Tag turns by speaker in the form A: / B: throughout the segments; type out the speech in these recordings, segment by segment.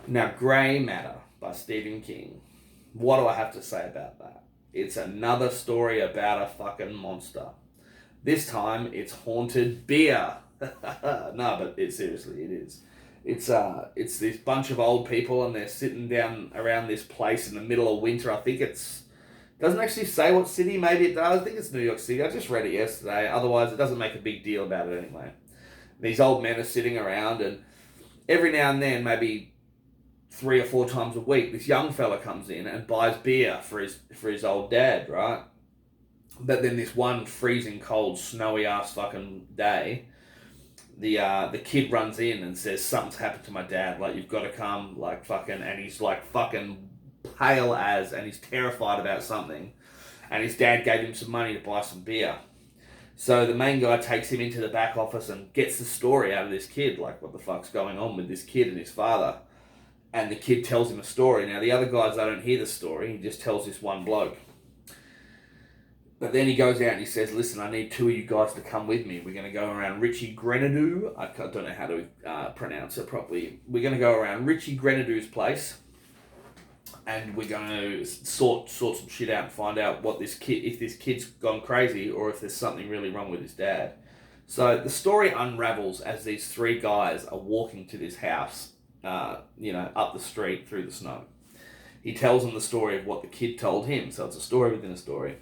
A: Now, Grey Matter by Stephen King. What do I have to say about that? It's another story about a fucking monster. This time, it's haunted beer. No, but seriously, it is. It's this bunch of old people, and they're sitting down around this place in the middle of winter. I think it's doesn't actually say what city. Maybe it does. I think it's New York City. I just read it yesterday. Otherwise, it doesn't make a big deal about it anyway. These old men are sitting around, and every now and then, maybe 3 or 4 times a week, this young fella comes in and buys beer for his old dad, right? But then this one freezing cold, snowy ass fucking day, the kid runs in and says something's happened to my dad. Like, you've got to come, like fucking, and he's like fucking pale as, and he's terrified about something. And his dad gave him some money to buy some beer. So the main guy takes him into the back office and gets the story out of this kid, like what the fuck's going on with this kid and his father. And the kid tells him a story. Now the other guys, they don't hear the story. He just tells this one bloke. But then he goes out and he says, listen, I need two of you guys to come with me. We're going to go around Richie Grenadou. I don't know how to pronounce it properly. We're going to go around Richie Grenadou's place. And we're going to sort some shit out and find out what this kid, if this kid's gone crazy or if there's something really wrong with his dad. So the story unravels as these three guys are walking to this house, up the street through the snow. He tells them the story of what the kid told him. So it's a story within a story.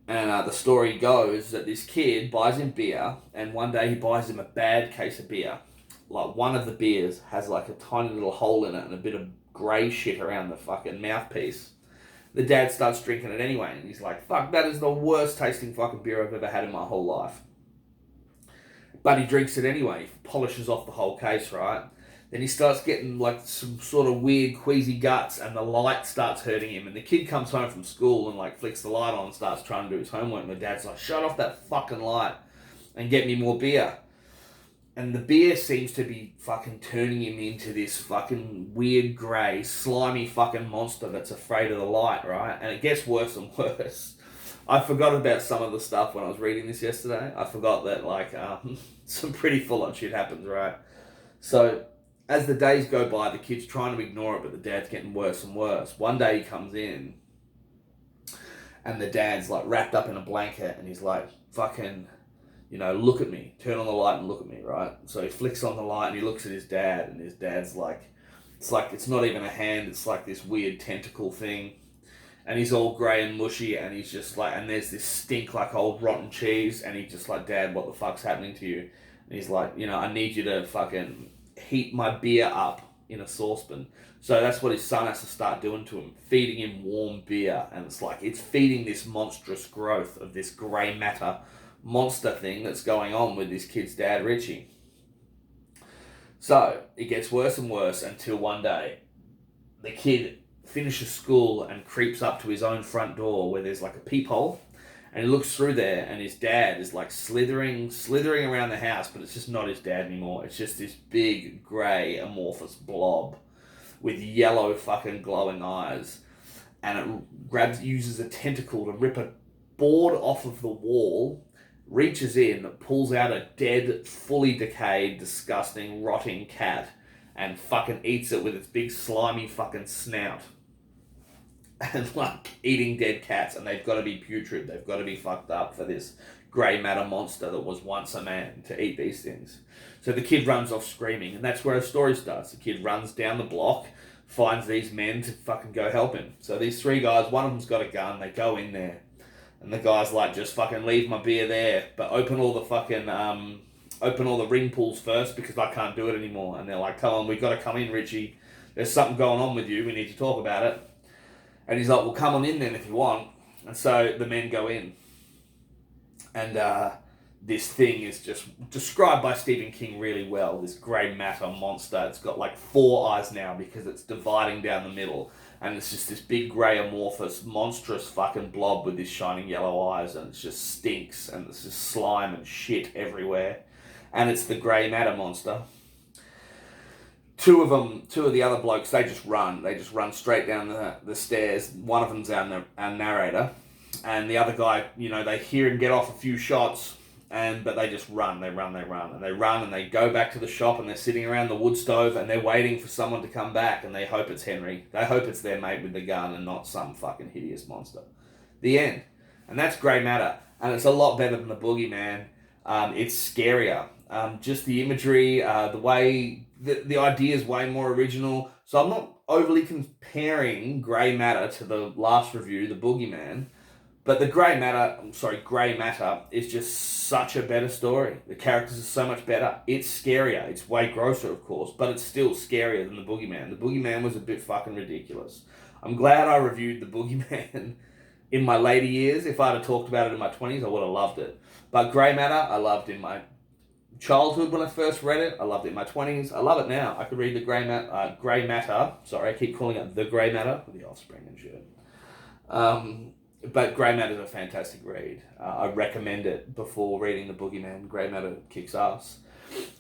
A: And the story goes that this kid buys him beer, and one day he buys him a bad case of beer. Like, one of the beers has like a tiny little hole in it and a bit of grey shit around the fucking mouthpiece. The dad starts drinking it anyway, and he's like, fuck, that is the worst tasting fucking beer I've ever had in my whole life. But he drinks it anyway, he polishes off the whole case, right? Then he starts getting like some sort of weird queasy guts, and the light starts hurting him. And the kid comes home from school and like flicks the light on and starts trying to do his homework. And the dad's like, shut off that fucking light and get me more beer. And the beer seems to be fucking turning him into this fucking weird grey, slimy fucking monster that's afraid of the light, right? And it gets worse and worse. I forgot about some of the stuff when I was reading this yesterday. I forgot that some pretty full on shit happens, right? So as the days go by, the kid's trying to ignore it, but the dad's getting worse and worse. One day he comes in, and the dad's like wrapped up in a blanket, and he's like, fucking, look at me. Turn on the light and look at me, right? So he flicks on the light and he looks at his dad, and his dad's like, it's not even a hand, it's like this weird tentacle thing. And he's all grey and mushy, and he's just like, and there's this stink like old rotten cheese, and he's just like, Dad, what the fuck's happening to you? And he's like, I need you to fucking heat my beer up in a saucepan. So that's what his son has to start doing to him, feeding him warm beer. And it's feeding this monstrous growth of this grey matter monster thing that's going on with this kid's dad, Richie. So it gets worse and worse until one day the kid finishes school and creeps up to his own front door where there's like a peephole, and he looks through there, and his dad is like slithering around the house, but it's just not his dad anymore. It's just this big grey amorphous blob with yellow fucking glowing eyes, and it uses a tentacle to rip a board off of the wall, reaches in, pulls out a dead, fully decayed, disgusting, rotting cat, and fucking eats it with its big slimy fucking snout. And like eating dead cats, and they've got to be putrid, they've got to be fucked up for this grey matter monster that was once a man to eat these things. So the kid runs off screaming, and that's where a story starts. The kid runs down the block, finds these men to fucking go help him. So these three guys, one of them's got a gun, they go in there, and the guy's like, just fucking leave my beer there, but open all the ring pulls first because I can't do it anymore. And they're like, come on, we've got to come in, Richie. There's something going on with you. We need to talk about it. And he's like, well, come on in then if you want. And so the men go in. And this thing is just described by Stephen King really well. This grey matter monster. It's got like 4 eyes now because it's dividing down the middle. And it's just this big grey amorphous, monstrous fucking blob with these shining yellow eyes. And it just stinks. And it's just slime and shit everywhere. And it's the grey matter monster. Two of the other blokes, they just run straight down the stairs. One of them's our narrator, and the other guy, they hear him get off a few shots, but they just run, and they go back to the shop, and they're sitting around the wood stove, and they're waiting for someone to come back, and they hope it's Henry. They hope it's their mate with the gun and not some fucking hideous monster. The end. And that's Grey Matter, and it's a lot better than the Boogeyman. It's scarier. Just the imagery, the way, the idea is way more original. So I'm not overly comparing Grey Matter to the last review, the Boogeyman. But the Grey Matter is just such a better story. The characters are so much better. It's scarier. It's way grosser, of course, but it's still scarier than the Boogeyman. The Boogeyman was a bit fucking ridiculous. I'm glad I reviewed the Boogeyman in my later years. If I'd have talked about it in my 20s, I would have loved it. But Grey Matter, I loved in my childhood when I first read it. I loved it in my 20s. I love it now. I could read the Grey Matter. Sorry, I keep calling it the Grey Matter with the Offspring and shit. But Grey Matter is a fantastic read. I recommend it before reading the Boogeyman. Grey Matter kicks ass.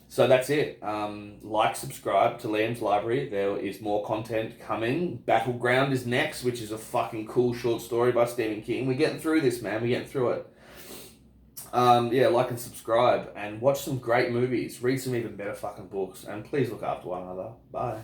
A: So that's it. Like, subscribe to Liam's Library. There is more content coming. Battleground is next, which is a fucking cool short story by Stephen King. We're getting through this, man. We're getting through it. Like and subscribe and watch some great movies. Read some even better fucking books. And please look after one another. Bye.